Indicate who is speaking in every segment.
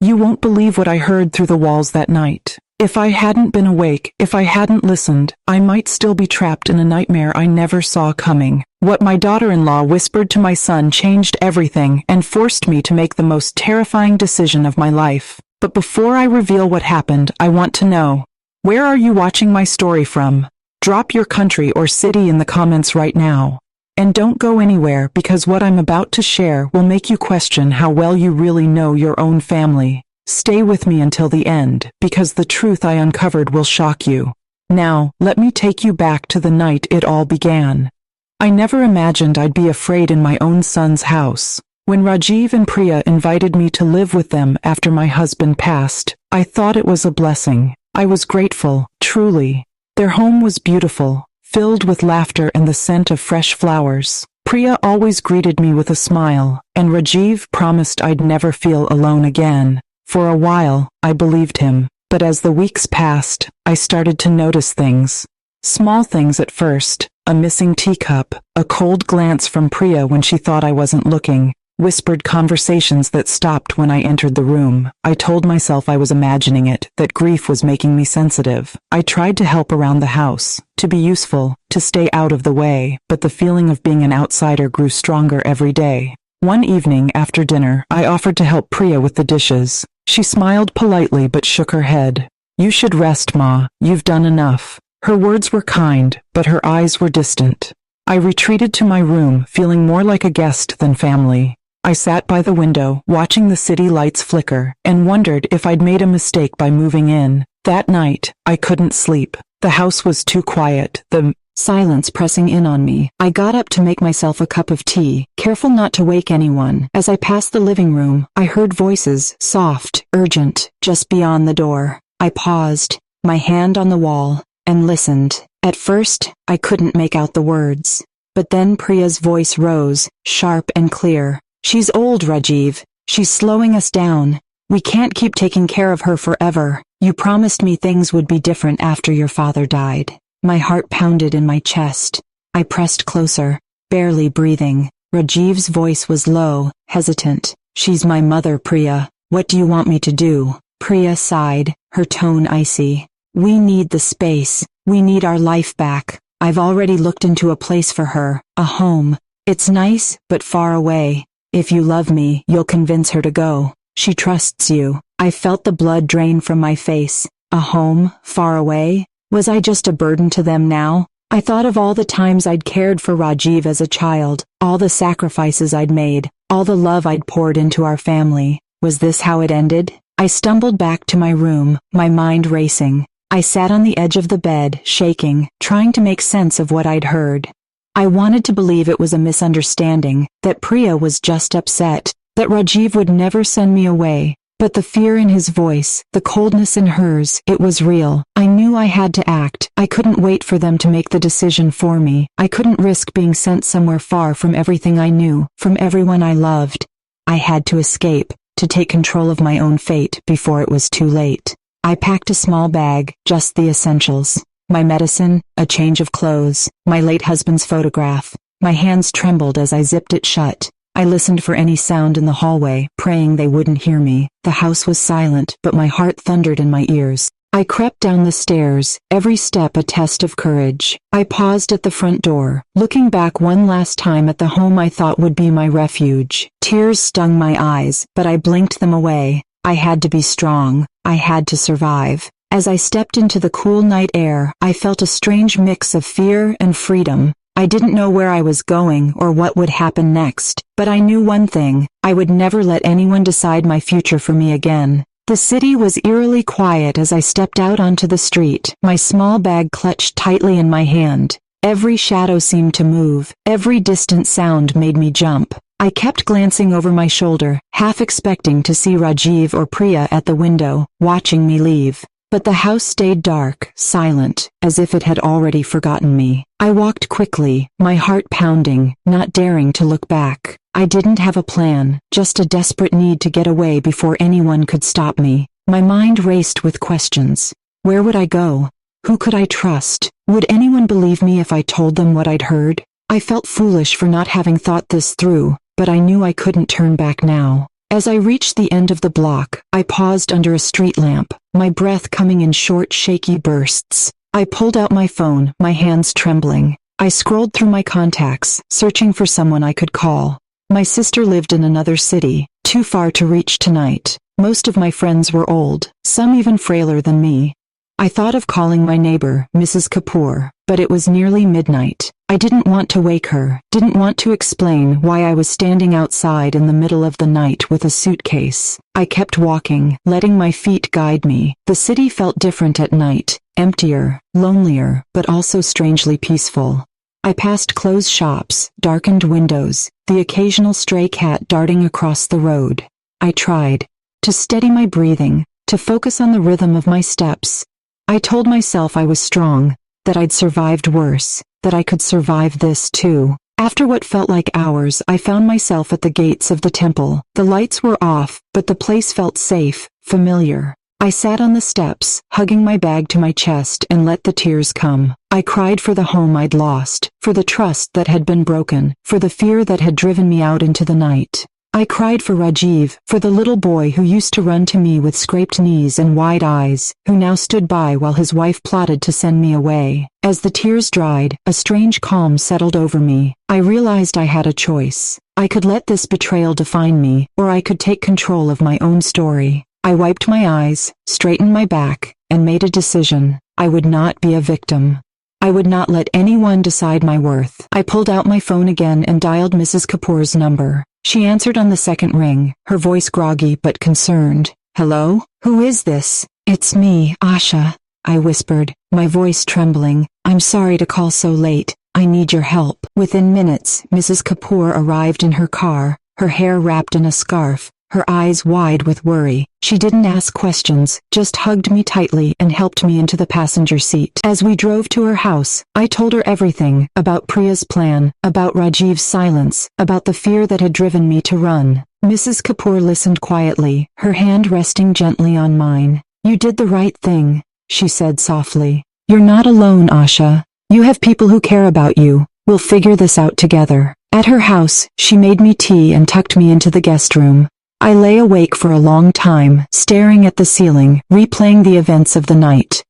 Speaker 1: You won't believe what I heard through the walls that night. If I hadn't been awake, if I hadn't listened, I might still be trapped in a nightmare I never saw coming. What my daughter-in-law whispered to my son changed everything and forced me to make the most terrifying decision of my life. But before I reveal what happened, I want to know, where are you watching my story from? Drop your country or city in the comments right now. And don't go anywhere, because what I'm about to share will make you question how well you really know your own family. Stay with me until the end, because the truth I uncovered will shock you. Now, let me take you back to the night it all began. I never imagined I'd be afraid in my own son's house. When Rajiv and Priya invited me to live with them after my husband passed, I thought it was a blessing. I was grateful, truly. Their home was beautiful, filled with laughter and the scent of fresh flowers. Priya always greeted me with a smile, and Rajiv promised I'd never feel alone again. For a while, I believed him, but as the weeks passed, I started to notice things. Small things at first, a missing teacup, a cold glance from Priya when she thought I wasn't looking, whispered conversations that stopped when I entered the room. I told myself I was imagining it, that grief was making me sensitive. I tried to help around the house, to be useful, to stay out of the way, but the feeling of being an outsider grew stronger every day. One evening after dinner, I offered to help Priya with the dishes. She smiled politely but shook her head. You should rest, Ma. You've done enough. Her words were kind, but her eyes were distant. I retreated to my room, feeling more like a guest than family. I sat by the window, watching the city lights flicker, and wondered if I'd made a mistake by moving in. That night, I couldn't sleep. The house was too quiet, the silence pressing in on me. I got up to make myself a cup of tea, careful not to wake anyone. As I passed the living room, I heard voices, soft, urgent, just beyond the door. I paused, my hand on the wall, and listened. At first, I couldn't make out the words. But then Priya's voice rose, sharp and clear. She's old, Rajiv. She's slowing us down. We can't keep taking care of her forever. You promised me things would be different after your father died. My heart pounded in my chest. I pressed closer, barely breathing. Rajiv's voice was low, hesitant. She's my mother, Priya. What do you want me to do? Priya sighed, her tone icy. We need the space. We need our life back. I've already looked into a place for her, a home. It's nice, but far away. If you love me, you'll convince her to go. She trusts you. I felt the blood drain from my face. A home, far away? Was I just a burden to them now? I thought of all the times I'd cared for Rajiv as a child, all the sacrifices I'd made, all the love I'd poured into our family. Was this how it ended? I stumbled back to my room, my mind racing. I sat on the edge of the bed, shaking, trying to make sense of what I'd heard. I wanted to believe it was a misunderstanding, that Priya was just upset, that Rajiv would never send me away. But the fear in his voice, the coldness in hers, it was real. I knew I had to act. I couldn't wait for them to make the decision for me. I couldn't risk being sent somewhere far from everything I knew, from everyone I loved. I had to escape, to take control of my own fate before it was too late. I packed a small bag, just the essentials. My medicine, a change of clothes, my late husband's photograph. My hands trembled as I zipped it shut. I listened for any sound in the hallway, praying they wouldn't hear me. The house was silent, but my heart thundered in my ears. I crept down the stairs, every step a test of courage. I paused at the front door, looking back one last time at the home I thought would be my refuge. Tears stung my eyes, but I blinked them away. I had to be strong. I had to survive. As I stepped into the cool night air, I felt a strange mix of fear and freedom. I didn't know where I was going or what would happen next, but I knew one thing: I would never let anyone decide my future for me again. The city was eerily quiet as I stepped out onto the street, my small bag clutched tightly in my hand. Every shadow seemed to move, every distant sound made me jump. I kept glancing over my shoulder, half expecting to see Rajiv or Priya at the window, watching me leave. But the house stayed dark, silent, as if it had already forgotten me. I walked quickly, my heart pounding, not daring to look back. I didn't have a plan, just a desperate need to get away before anyone could stop me. My mind raced with questions. Where would I go? Who could I trust? Would anyone believe me if I told them what I'd heard? I felt foolish for not having thought this through, but I knew I couldn't turn back now. As I reached the end of the block, I paused under a street lamp, my breath coming in short, shaky bursts. I pulled out my phone, my hands trembling. I scrolled through my contacts, searching for someone I could call. My sister lived in another city, too far to reach tonight. Most of my friends were old, some even frailer than me. I thought of calling my neighbor, Mrs. Kapoor, but it was nearly midnight. I didn't want to wake her, didn't want to explain why I was standing outside in the middle of the night with a suitcase. I kept walking, letting my feet guide me. The city felt different at night, emptier, lonelier, but also strangely peaceful. I passed closed shops, darkened windows, the occasional stray cat darting across the road. I tried to steady my breathing, to focus on the rhythm of my steps. I told myself I was strong, that I'd survived worse, that I could survive this too. After what felt like hours, I found myself at the gates of the temple. The lights were off, but the place felt safe, familiar. I sat on the steps, hugging my bag to my chest and let the tears come. I cried for the home I'd lost, for the trust that had been broken, for the fear that had driven me out into the night. I cried for Rajiv, for the little boy who used to run to me with scraped knees and wide eyes, who now stood by while his wife plotted to send me away. As the tears dried, a strange calm settled over me. I realized I had a choice. I could let this betrayal define me, or I could take control of my own story. I wiped my eyes, straightened my back, and made a decision. I would not be a victim. I would not let anyone decide my worth. I pulled out my phone again and dialed Mrs. Kapoor's number. She answered on the second ring, her voice groggy but concerned. "Hello? Who is this?" "It's me, Asha," I whispered, my voice trembling. "I'm sorry to call so late. I need your help." Within minutes, Mrs. Kapoor arrived in her car, her hair wrapped in a scarf, her eyes wide with worry. She didn't ask questions, just hugged me tightly and helped me into the passenger seat. As we drove to her house, I told her everything, about Priya's plan, about Rajiv's silence, about the fear that had driven me to run. Mrs. Kapoor listened quietly, her hand resting gently on mine. "You did the right thing," she said softly. "You're not alone, Asha. You have people who care about you. We'll figure this out together." At her house, she made me tea and tucked me into the guest room. I lay awake for a long time, staring at the ceiling, replaying the events of the night.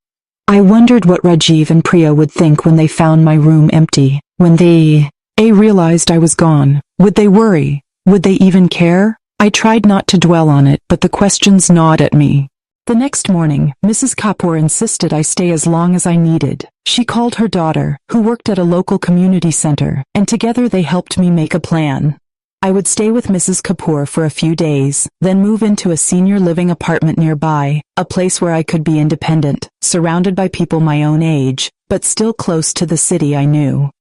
Speaker 1: I wondered what Rajiv and Priya would think when they found my room empty, when they realized I was gone. Would they worry? Would they even care? I tried not to dwell on it, but the questions gnawed at me. The next morning, Mrs. Kapoor insisted I stay as long as I needed. She called her daughter, who worked at a local community center, and together they helped me make a plan. I would stay with Mrs. Kapoor for a few days, then move into a senior living apartment nearby, a place where I could be independent, surrounded by people my own age, but still close to the city I knew.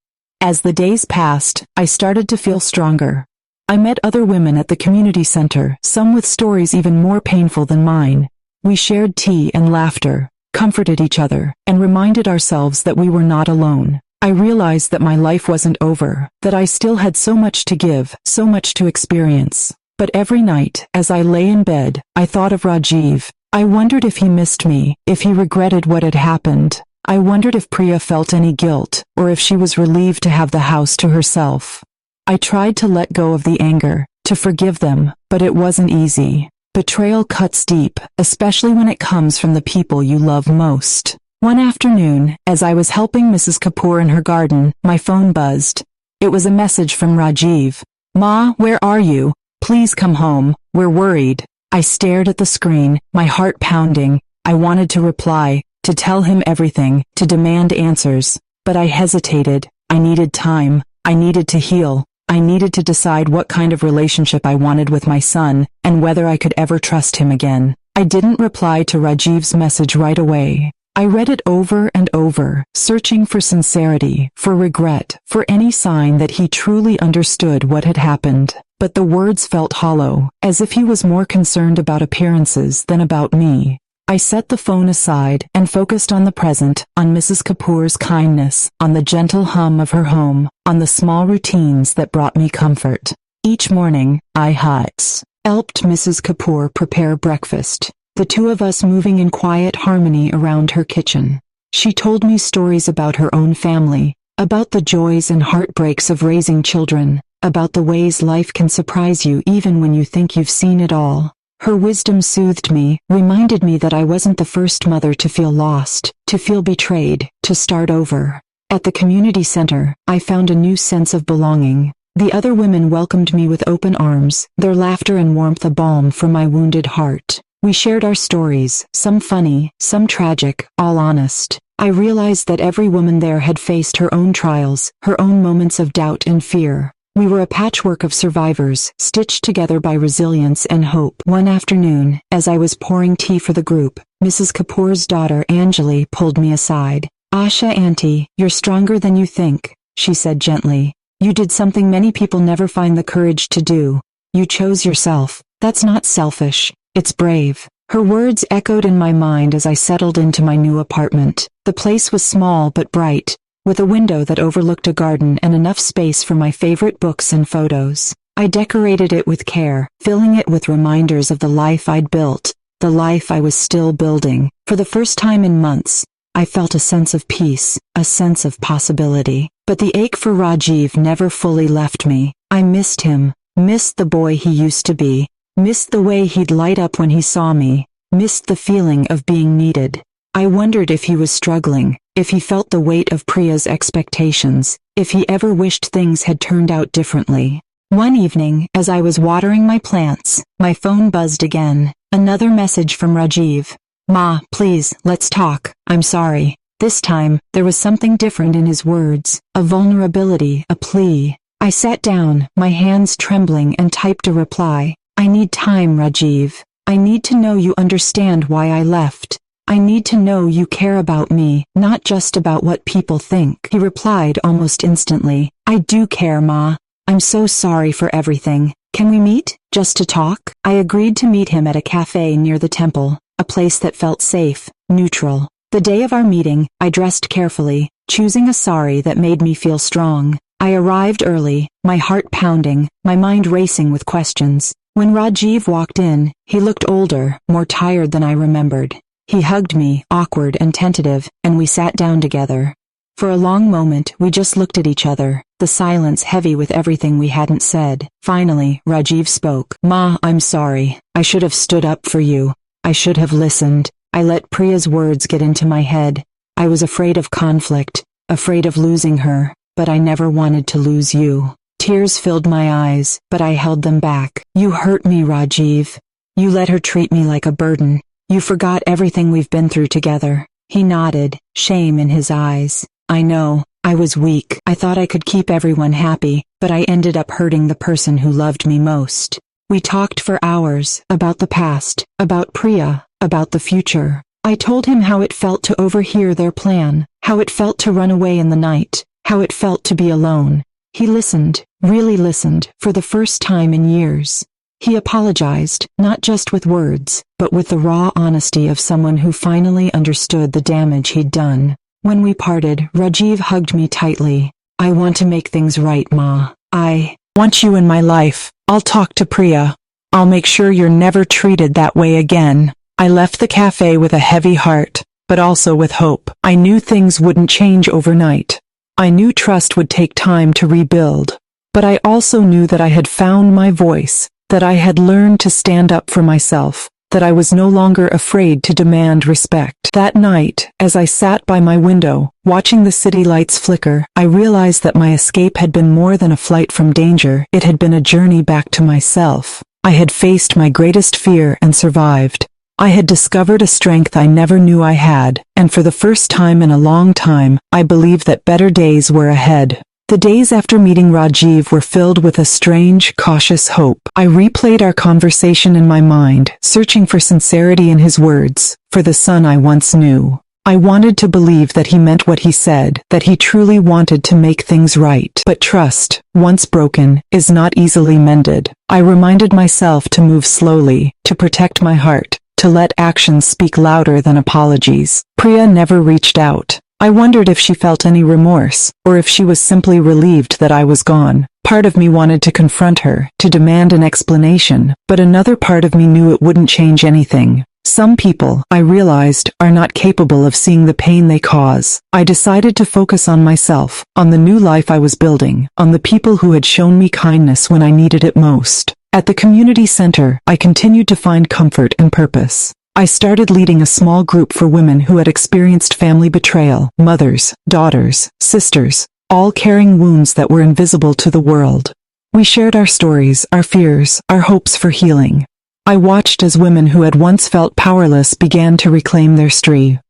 Speaker 1: As the days passed, I started to feel stronger. I met other women at the community center, some with stories even more painful than mine. We shared tea and laughter, comforted each other, and reminded ourselves that we were not alone. I realized that my life wasn't over, that I still had so much to give, so much to experience. But every night, as I lay in bed, I thought of Rajiv. I wondered if he missed me, if he regretted what had happened. I wondered if Priya felt any guilt, or if she was relieved to have the house to herself. I tried to let go of the anger, to forgive them, but it wasn't easy. Betrayal cuts deep, especially when it comes from the people you love most. One afternoon, as I was helping Mrs. Kapoor in her garden, my phone buzzed. It was a message from Rajiv. "Ma, where are you? Please come home. We're worried." I stared at the screen, my heart pounding. I wanted to reply, to tell him everything, to demand answers. But I hesitated. I needed time. I needed to heal. I needed to decide what kind of relationship I wanted with my son, and whether I could ever trust him again. I didn't reply to Rajiv's message right away. I read it over and over, searching for sincerity, for regret, for any sign that he truly understood what had happened. But the words felt hollow, as if he was more concerned about appearances than about me. I set the phone aside and focused on the present, on Mrs. Kapoor's kindness, on the gentle hum of her home, on the small routines that brought me comfort. Each morning, I helped Mrs. Kapoor prepare breakfast, the two of us moving in quiet harmony around her kitchen. She told me stories about her own family, about the joys and heartbreaks of raising children, about the ways life can surprise you even when you think you've seen it all. Her wisdom soothed me, reminded me that I wasn't the first mother to feel lost, to feel betrayed, to start over. At the community center, I found a new sense of belonging. The other women welcomed me with open arms, their laughter and warmth a balm for my wounded heart. We shared our stories, some funny, some tragic, all honest. I realized that every woman there had faced her own trials, her own moments of doubt and fear. We were a patchwork of survivors, stitched together by resilience and hope. One afternoon, as I was pouring tea for the group, Mrs. Kapoor's daughter Anjali pulled me aside. "Asha auntie, you're stronger than you think," she said gently. "You did something many people never find the courage to do. You chose yourself. That's not selfish. It's brave." Her words echoed in my mind as I settled into my new apartment. The place was small but bright, with a window that overlooked a garden and enough space for my favorite books and photos. I decorated it with care, filling it with reminders of the life I'd built, the life I was still building. For the first time in months, I felt a sense of peace, a sense of possibility. But the ache for Rajiv never fully left me. I missed him, missed the boy he used to be, missed the way he'd light up when he saw me, missed the feeling of being needed. I wondered if he was struggling, if he felt the weight of Priya's expectations, if he ever wished things had turned out differently. One evening, as I was watering my plants, my phone buzzed again. Another message from Rajiv. "Ma, please, let's talk. I'm sorry." This time, there was something different in his words, a vulnerability, a plea. I sat down, my hands trembling, and typed a reply. "I need time, Rajiv. I need to know you understand why I left. I need to know you care about me, not just about what people think." He replied almost instantly. "I do care, Ma. I'm so sorry for everything. Can we meet, just to talk?" I agreed to meet him at a cafe near the temple, a place that felt safe, neutral. The day of our meeting, I dressed carefully, choosing a sari that made me feel strong. I arrived early, my heart pounding, my mind racing with questions. When Rajiv walked in, he looked older, more tired than I remembered. He hugged me, awkward and tentative, and we sat down together. For a long moment, we just looked at each other, the silence heavy with everything we hadn't said. Finally, Rajiv spoke. "Ma, I'm sorry. I should have stood up for you. I should have listened. I let Priya's words get into my head. I was afraid of conflict, afraid of losing her, but I never wanted to lose you." Tears filled my eyes, but I held them back. "You hurt me, Rajiv. You let her treat me like a burden. You forgot everything we've been through together." He nodded, shame in his eyes. "I know, I was weak. I thought I could keep everyone happy, but I ended up hurting the person who loved me most." We talked for hours, about the past, about Priya, about the future. I told him how it felt to overhear their plan, how it felt to run away in the night, how it felt to be alone. He listened, really listened, for the first time in years. He apologized, not just with words, but with the raw honesty of someone who finally understood the damage he'd done. When we parted, Rajiv hugged me tightly. "I want to make things right, Ma. I want you in my life. I'll talk to Priya. I'll make sure you're never treated that way again." I left the cafe with a heavy heart, but also with hope. I knew things wouldn't change overnight. I knew trust would take time to rebuild. But I also knew that I had found my voice, that I had learned to stand up for myself, that I was no longer afraid to demand respect. That night, as I sat by my window, watching the city lights flicker, I realized that my escape had been more than a flight from danger. It had been a journey back to myself. I had faced my greatest fear and survived. I had discovered a strength I never knew I had, and for the first time in a long time, I believed that better days were ahead. The days after meeting Rajiv were filled with a strange, cautious hope. I replayed our conversation in my mind, searching for sincerity in his words, for the son I once knew. I wanted to believe that he meant what he said, that he truly wanted to make things right. But trust, once broken, is not easily mended. I reminded myself to move slowly, to protect my heart, to let actions speak louder than apologies. Priya never reached out. I wondered if she felt any remorse, or if she was simply relieved that I was gone. Part of me wanted to confront her, to demand an explanation, but another part of me knew it wouldn't change anything. Some people, I realized, are not capable of seeing the pain they cause. I decided to focus on myself, on the new life I was building, on the people who had shown me kindness when I needed it most. At the community center, I continued to find comfort and purpose. I started leading a small group for women who had experienced family betrayal, mothers, daughters, sisters, all carrying wounds that were invisible to the world. We shared our stories, our fears, our hopes for healing. I watched as women who had once felt powerless began to reclaim their strength,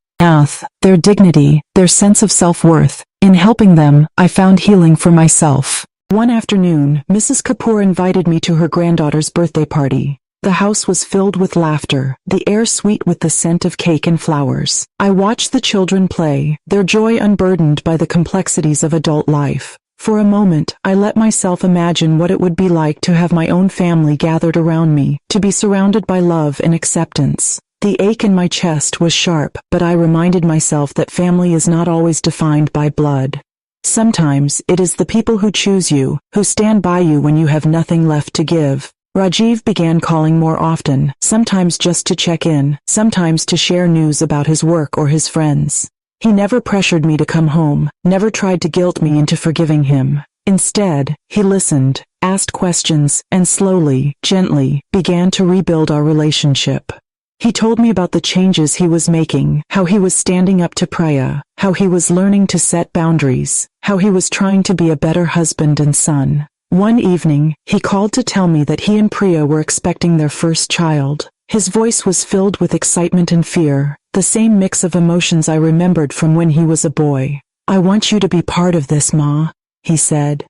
Speaker 1: their dignity, their sense of self-worth. In helping them, I found healing for myself. One afternoon, Mrs. Kapoor invited me to her granddaughter's birthday party. The house was filled with laughter, the air sweet with the scent of cake and flowers. I watched the children play, their joy unburdened by the complexities of adult life. For a moment, I let myself imagine what it would be like to have my own family gathered around me, to be surrounded by love and acceptance. The ache in my chest was sharp, but I reminded myself that family is not always defined by blood. Sometimes, it is the people who choose you, who stand by you when you have nothing left to give. Rajiv began calling more often, sometimes just to check in, sometimes to share news about his work or his friends. He never pressured me to come home, never tried to guilt me into forgiving him. Instead, he listened, asked questions, and slowly, gently, began to rebuild our relationship. He told me about the changes he was making, how he was standing up to Priya, how he was learning to set boundaries, how he was trying to be a better husband and son. One evening, he called to tell me that he and Priya were expecting their first child. His voice was filled with excitement and fear, the same mix of emotions I remembered from when he was a boy. "I want you to be part of this, Ma," he said.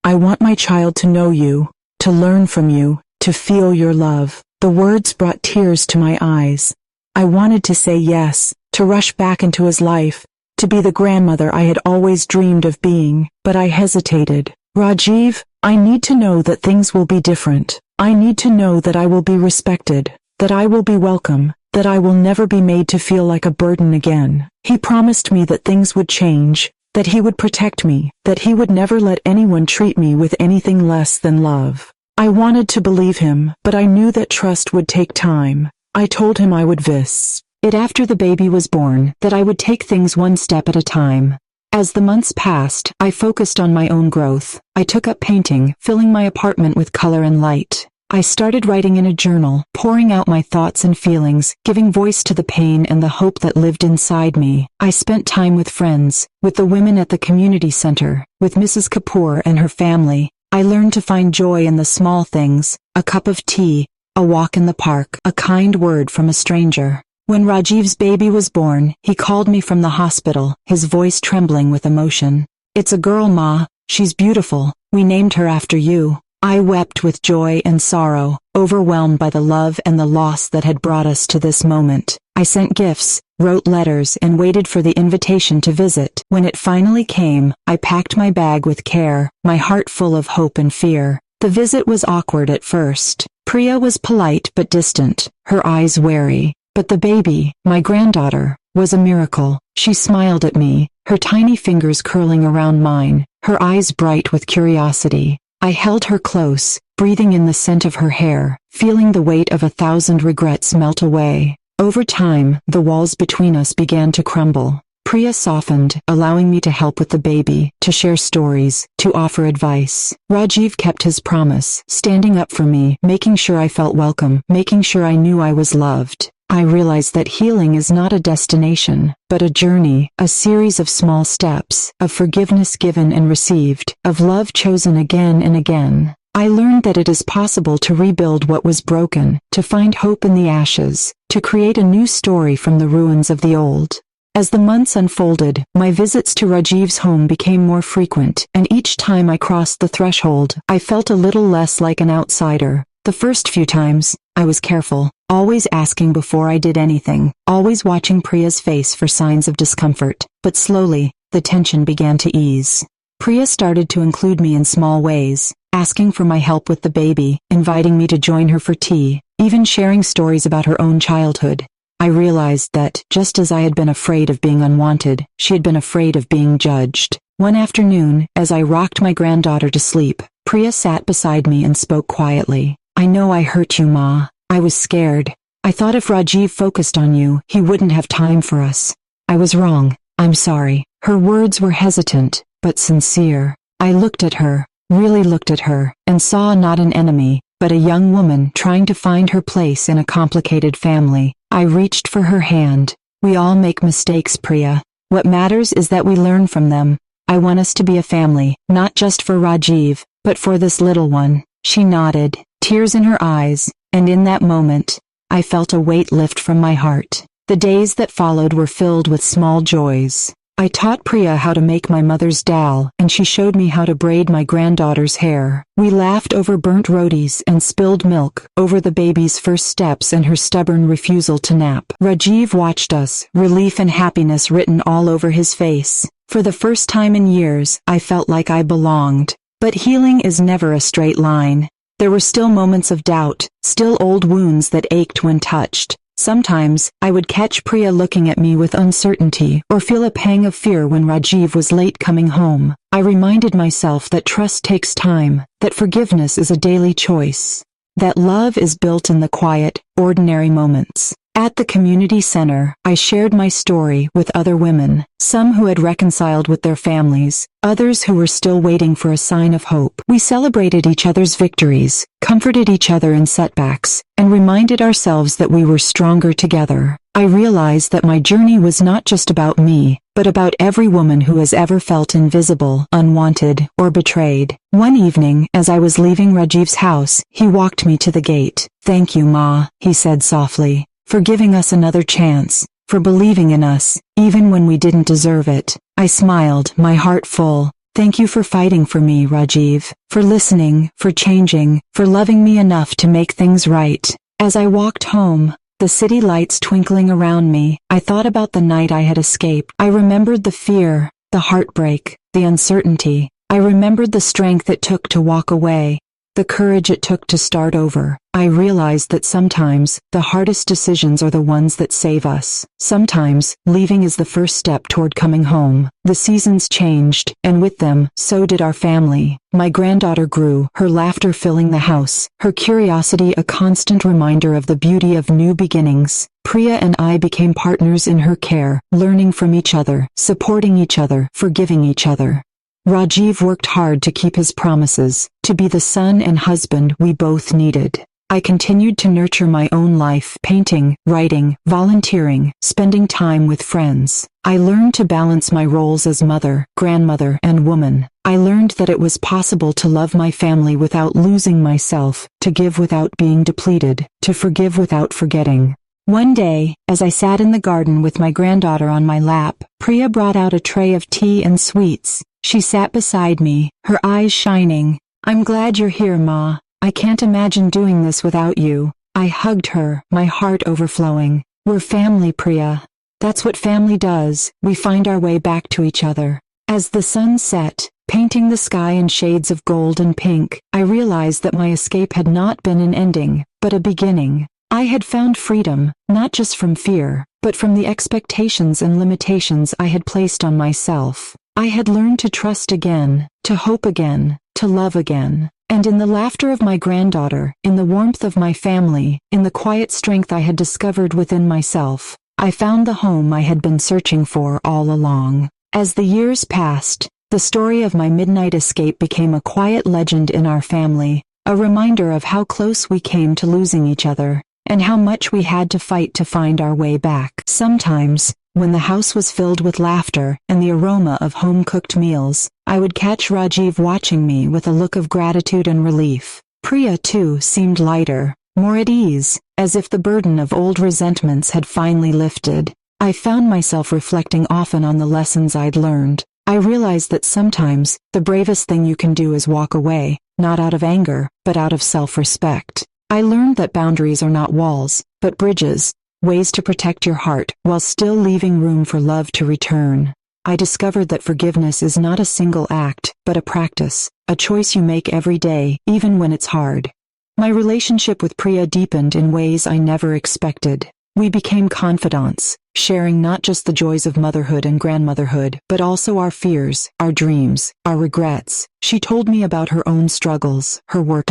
Speaker 1: "I want my child to know you, to learn from you, to feel your love." The words brought tears to my eyes. I wanted to say yes, to rush back into his life, to be the grandmother I had always dreamed of being, but I hesitated. "Rajiv, I need to know that things will be different. I need to know that I will be respected, that I will be welcome, that I will never be made to feel like a burden again." He promised me that things would change, that he would protect me, that he would never let anyone treat me with anything less than love. I wanted to believe him, but I knew that trust would take time. I told him I would visit it after the baby was born, that I would take things one step at a time. As the months passed, I focused on my own growth. I took up painting, filling my apartment with color and light. I started writing in a journal, pouring out my thoughts and feelings, giving voice to the pain and the hope that lived inside me. I spent time with friends, with the women at the community center, with Mrs. Kapoor and her family. I learned to find joy in the small things, a cup of tea, a walk in the park, a kind word from a stranger. When Rajiv's baby was born, he called me from the hospital, his voice trembling with emotion. "It's a girl, Ma. She's beautiful. We named her after you." I wept with joy and sorrow, overwhelmed by the love and the loss that had brought us to this moment. I sent gifts, wrote letters, and waited for the invitation to visit. When it finally came, I packed my bag with care, my heart full of hope and fear. The visit was awkward at first. Priya was polite but distant, her eyes wary. But the baby, my granddaughter, was a miracle. She smiled at me, her tiny fingers curling around mine, her eyes bright with curiosity. I held her close, breathing in the scent of her hair, feeling the weight of 1,000 regrets melt away. Over time, the walls between us began to crumble. Priya softened, allowing me to help with the baby, to share stories, to offer advice. Rajiv kept his promise, standing up for me, making sure I felt welcome, making sure I knew I was loved. I realized that healing is not a destination, but a journey, a series of small steps, of forgiveness given and received, of love chosen again and again. I learned that it is possible to rebuild what was broken, to find hope in the ashes, to create a new story from the ruins of the old. As the months unfolded, my visits to Rajiv's home became more frequent, and each time I crossed the threshold, I felt a little less like an outsider. The first few times, I was careful, always asking before I did anything, always watching Priya's face for signs of discomfort. But slowly, the tension began to ease. Priya started to include me in small ways, asking for my help with the baby, inviting me to join her for tea, even sharing stories about her own childhood. I realized that, just as I had been afraid of being unwanted, she had been afraid of being judged. One afternoon, as I rocked my granddaughter to sleep, Priya sat beside me and spoke quietly. "I know I hurt you, Ma. I was scared.
Speaker 2: I thought if Rajiv focused on you, he wouldn't have time for us. I was wrong. I'm sorry." Her words were hesitant, but sincere. I looked at her, really looked at her, and saw not an enemy, but a young woman trying to find her place in a complicated family. I reached for her hand. "We all make mistakes, Priya. What matters is that we learn from them. I want us to be a family, not just for Rajiv, but for this little one." She nodded, tears in her eyes, and in that moment, I felt a weight lift from my heart. The days that followed were filled with small joys. I taught Priya how to make my mother's dal, and she showed me how to braid my granddaughter's hair. We laughed over burnt rotis and spilled milk, over the baby's first steps and her stubborn refusal to nap. Rajiv watched us, relief and happiness written all over his face. For the first time in years, I felt like I belonged. But healing is never a straight line. There were still moments of doubt, still old wounds that ached when touched. Sometimes, I would catch Priya looking at me with uncertainty or feel a pang of fear when Rajiv was late coming home. I reminded myself that trust takes time, that forgiveness is a daily choice, that love is built in the quiet, ordinary moments. At the community center, I shared my story with other women, some who had reconciled with their families, others who were still waiting for a sign of hope. We celebrated each other's victories, comforted each other in setbacks, and reminded ourselves that we were stronger together. I realized that my journey was not just about me, but about every woman who has ever felt invisible, unwanted, or betrayed. One evening, as I was leaving Rajiv's house, he walked me to the gate. "Thank you, Ma," he said softly, "for giving us another chance, for believing in us, even when we didn't deserve it." I smiled, my heart full. "Thank you for fighting for me, Rajiv, for listening, for changing, for loving me enough to make things right." As I walked home, the city lights twinkling around me, I thought about the night I had escaped. I remembered the fear, the heartbreak, the uncertainty. I remembered the strength it took to walk away, the courage it took to start over. I realized that sometimes, the hardest decisions are the ones that save us. Sometimes, leaving is the first step toward coming home. The seasons changed, and with them, so did our family. My granddaughter grew, her laughter filling the house, her curiosity a constant reminder of the beauty of new beginnings. Priya and I became partners in her care, learning from each other, supporting each other, forgiving each other. Rajiv worked hard to keep his promises, to be the son and husband we both needed. I continued to nurture my own life, painting, writing, volunteering, spending time with friends. I learned to balance my roles as mother, grandmother, and woman. I learned that it was possible to love my family without losing myself, to give without being depleted, to forgive without forgetting. One day, as I sat in the garden with my granddaughter on my lap, Priya brought out a tray of tea and sweets. She sat beside me, her eyes shining. "I'm glad you're here, Ma. I can't imagine doing this without you." I hugged her, my heart overflowing. "We're family, Priya. That's what family does, we find our way back to each other." As the sun set, painting the sky in shades of gold and pink, I realized that my escape had not been an ending, but a beginning. I had found freedom, not just from fear, but from the expectations and limitations I had placed on myself. I had learned to trust again, to hope again, to love again. And in the laughter of my granddaughter, in the warmth of my family, in the quiet strength I had discovered within myself, I found the home I had been searching for all along. As the years passed, the story of my midnight escape became a quiet legend in our family, a reminder of how close we came to losing each other, and how much we had to fight to find our way back. Sometimes, when the house was filled with laughter and the aroma of home-cooked meals, I would catch Rajiv watching me with a look of gratitude and relief. Priya, too, seemed lighter, more at ease, as if the burden of old resentments had finally lifted. I found myself reflecting often on the lessons I'd learned. I realized that sometimes, the bravest thing you can do is walk away, not out of anger, but out of self-respect. I learned that boundaries are not walls, but bridges, ways to protect your heart while still leaving room for love to return. I discovered that forgiveness is not a single act, but a practice, a choice you make every day, even when it's hard. My relationship with Priya deepened in ways I never expected. We became confidants, sharing not just the joys of motherhood and grandmotherhood, but also our fears, our dreams, our regrets. She told me about her own struggles, her work.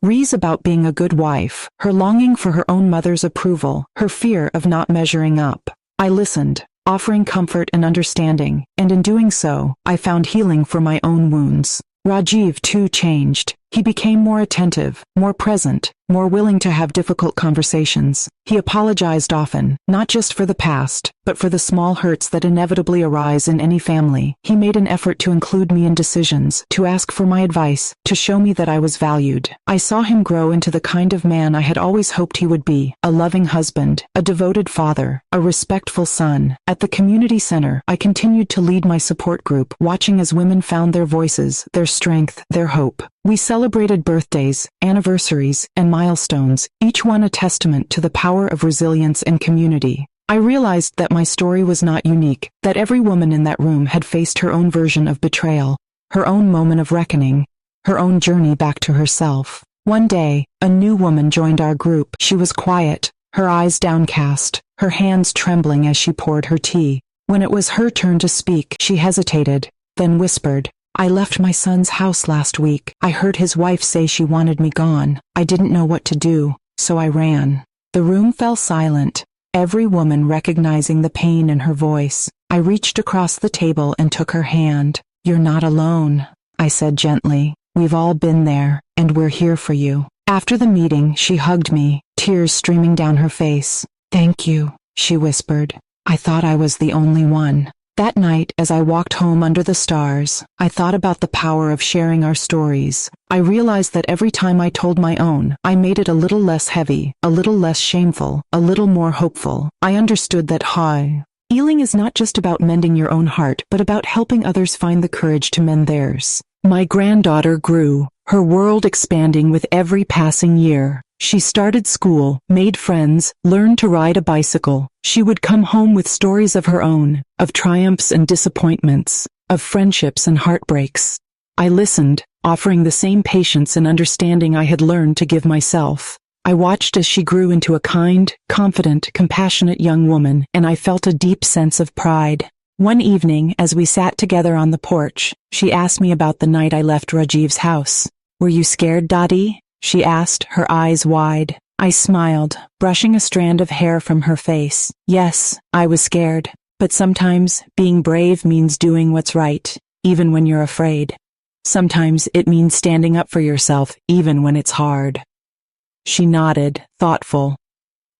Speaker 1: Re's about being a good wife, her longing for her own mother's approval, her fear of not measuring up. I listened, offering comfort and understanding, and in doing so, I found healing for my own wounds. Rajiv too changed. He became more attentive, more present, more willing to have difficult conversations. He apologized often, not just for the past, but for the small hurts that inevitably arise in any family. He made an effort to include me in decisions, to ask for my advice, to show me that I was valued. I saw him grow into the kind of man I had always hoped he would be, a loving husband, a devoted father, a respectful son. At the community center, I continued to lead my support group, watching as women found their voices, their strength, their hope. We celebrated birthdays, anniversaries, and milestones, each one a testament to the power of resilience and community. I realized that my story was not unique, that every woman in that room had faced her own version of betrayal, her own moment of reckoning, her own journey back to herself. One day, a new woman joined our group. She was quiet, her eyes downcast, her hands trembling as she poured her tea. When it was her turn to speak, she hesitated, then whispered, "I left my son's house last week. I heard his wife say she wanted me gone. I didn't know what to do, so I ran." The room fell silent, every woman recognizing the pain in her voice. I reached across the table and took her hand. "You're not alone," I said gently. "We've all been there, and we're here for you." After the meeting, she hugged me, tears streaming down her face. "Thank you," she whispered. "I thought I was the only one." That night, as I walked home under the stars, I thought about the power of sharing our stories. I realized that every time I told my own, I made it a little less heavy, a little less shameful, a little more hopeful. I understood that healing is not just about mending your own heart, but about helping others find the courage to mend theirs. My granddaughter grew, her world expanding with every passing year. She started school, made friends, learned to ride a bicycle. She would come home with stories of her own, of triumphs and disappointments, of friendships and heartbreaks. I listened, offering the same patience and understanding I had learned to give myself. I watched as she grew into a kind, confident, compassionate young woman, and I felt a deep sense of pride. One evening, as we sat together on the porch, she asked me about the night I left Rajiv's house. "Were you scared, Dottie?" she asked, her eyes wide. I smiled, brushing a strand of hair from her face. "Yes, I was scared. But sometimes, being brave means doing what's right, even when you're afraid. Sometimes it means standing up for yourself, even when it's hard." She nodded, thoughtful.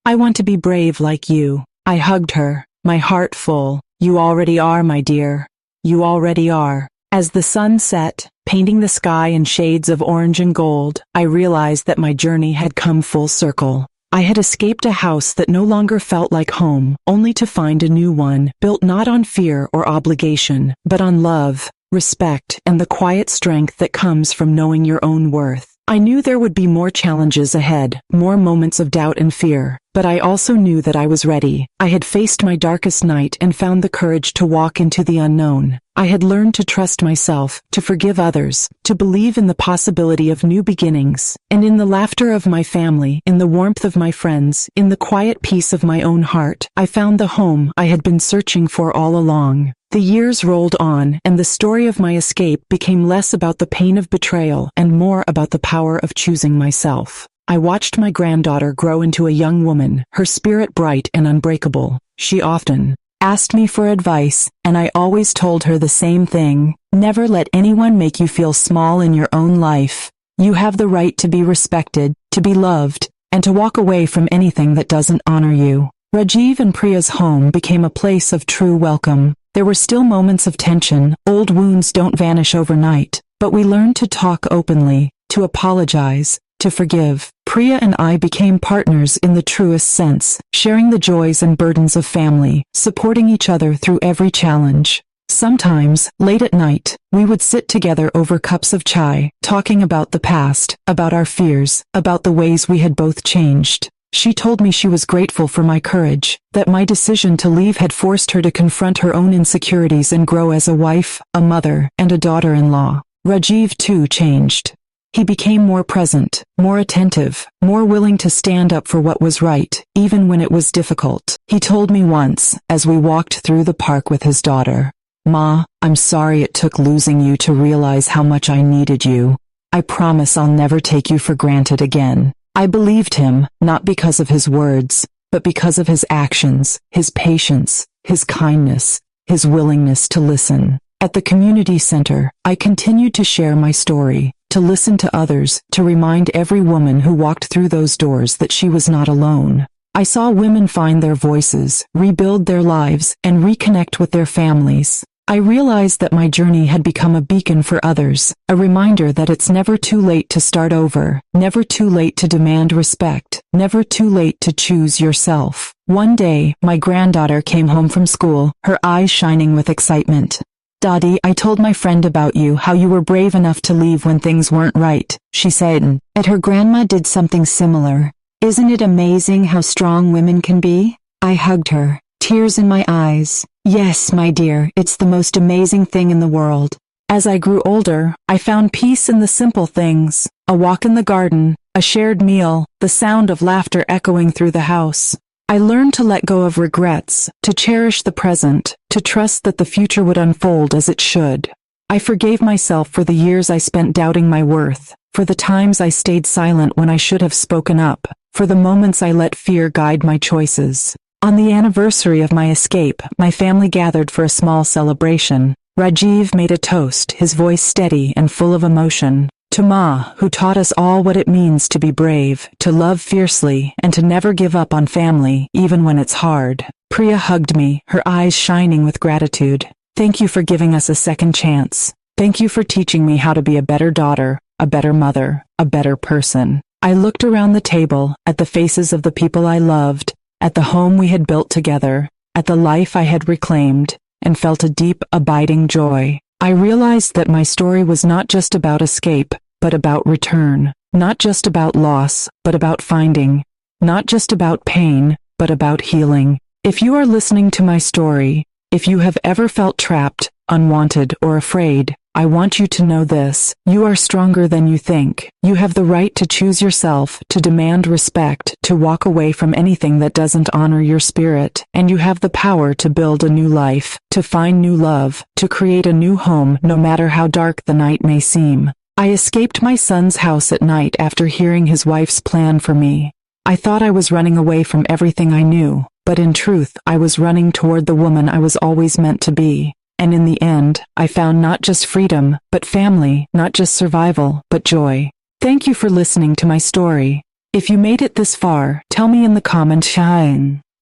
Speaker 1: "I want to be brave like you." I hugged her, my heart full. "You already are, my dear. You already are." As the sun set, painting the sky in shades of orange and gold, I realized that my journey had come full circle. I had escaped a house that no longer felt like home, only to find a new one, built not on fear or obligation, but on love, respect, and the quiet strength that comes from knowing your own worth. I knew there would be more challenges ahead, more moments of doubt and fear, but I also knew that I was ready. I had faced my darkest night and found the courage to walk into the unknown. I had learned to trust myself, to forgive others, to believe in the possibility of new beginnings. And in the laughter of my family, in the warmth of my friends, in the quiet peace of my own heart, I found the home I had been searching for all along. The years rolled on, and the story of my escape became less about the pain of betrayal and more about the power of choosing myself. I watched my granddaughter grow into a young woman, her spirit bright and unbreakable. She often asked me for advice, and I always told her the same thing: never let anyone make you feel small in your own life. You have the right to be respected, to be loved, and to walk away from anything that doesn't honor you. Rajiv and Priya's home became a place of true welcome. There were still moments of tension. Old wounds don't vanish overnight, but we learned to talk openly, to apologize, to forgive. Priya and I became partners in the truest sense, sharing the joys and burdens of family, supporting each other through every challenge. Sometimes, late at night, we would sit together over cups of chai, talking about the past, about our fears, about the ways we had both changed. She told me she was grateful for my courage, that my decision to leave had forced her to confront her own insecurities and grow as a wife, a mother, and a daughter-in-law. Rajiv too changed. He became more present, more attentive, more willing to stand up for what was right, even when it was difficult. He told me once, as we walked through the park with his daughter, "Ma, I'm sorry it took losing you to realize how much I needed you." I promise I'll never take you for granted again." I believed him, not because of his words, but because of his actions, his patience, his kindness, his willingness to listen. At the community center, I continued to share my story, to listen to others, to remind every woman who walked through those doors that she was not alone. I saw women find their voices, rebuild their lives, and reconnect with their families. I realized that my journey had become a beacon for others, a reminder that it's never too late to start over, never too late to demand respect, never too late to choose yourself. One day, my granddaughter came home from school, her eyes shining with excitement. "Daddy, I told my friend about you, how you were brave enough to leave when things weren't right," she said. And her grandma did something similar. "Isn't it amazing how strong women can be?" I hugged her, tears in my eyes. "Yes, my dear, it's the most amazing thing in the world." As I grew older, I found peace in the simple things: a walk in the garden, a shared meal, the sound of laughter echoing through the house. I learned to let go of regrets, to cherish the present, to trust that the future would unfold as it should. I forgave myself for the years I spent doubting my worth, for the times I stayed silent when I should have spoken up, for the moments I let fear guide my choices. On the anniversary of my escape, my family gathered for a small celebration. Rajiv made a toast, his voice steady and full of emotion. "To Ma, who taught us all what it means to be brave, to love fiercely, and to never give up on family, even when it's hard." Priya hugged me, her eyes shining with gratitude. "Thank you for giving us a second chance. Thank you for teaching me how to be a better daughter, a better mother, a better person." I looked around the table, at the faces of the people I loved, at the home we had built together, at the life I had reclaimed, and felt a deep, abiding joy. I realized that my story was not just about escape, but about return, not just about loss, but about finding, not just about pain, but about healing. If you are listening to my story, if you have ever felt trapped, unwanted, or afraid, I want you to know this: you are stronger than you think. You have the right to choose yourself, to demand respect, to walk away from anything that doesn't honor your spirit, and you have the power to build a new life, to find new love, to create a new home no matter how dark the night may seem. I escaped my son's house at night after hearing his wife's plan for me. I thought I was running away from everything I knew, but in truth, I was running toward the woman I was always meant to be. And in the end, I found not just freedom, but family, not just survival, but joy. Thank you for listening to my story. If you made it this far, tell me in the comments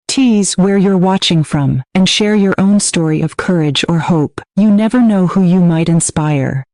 Speaker 1: tease where you're watching from, and share your own story of courage or hope. You never know who you might inspire.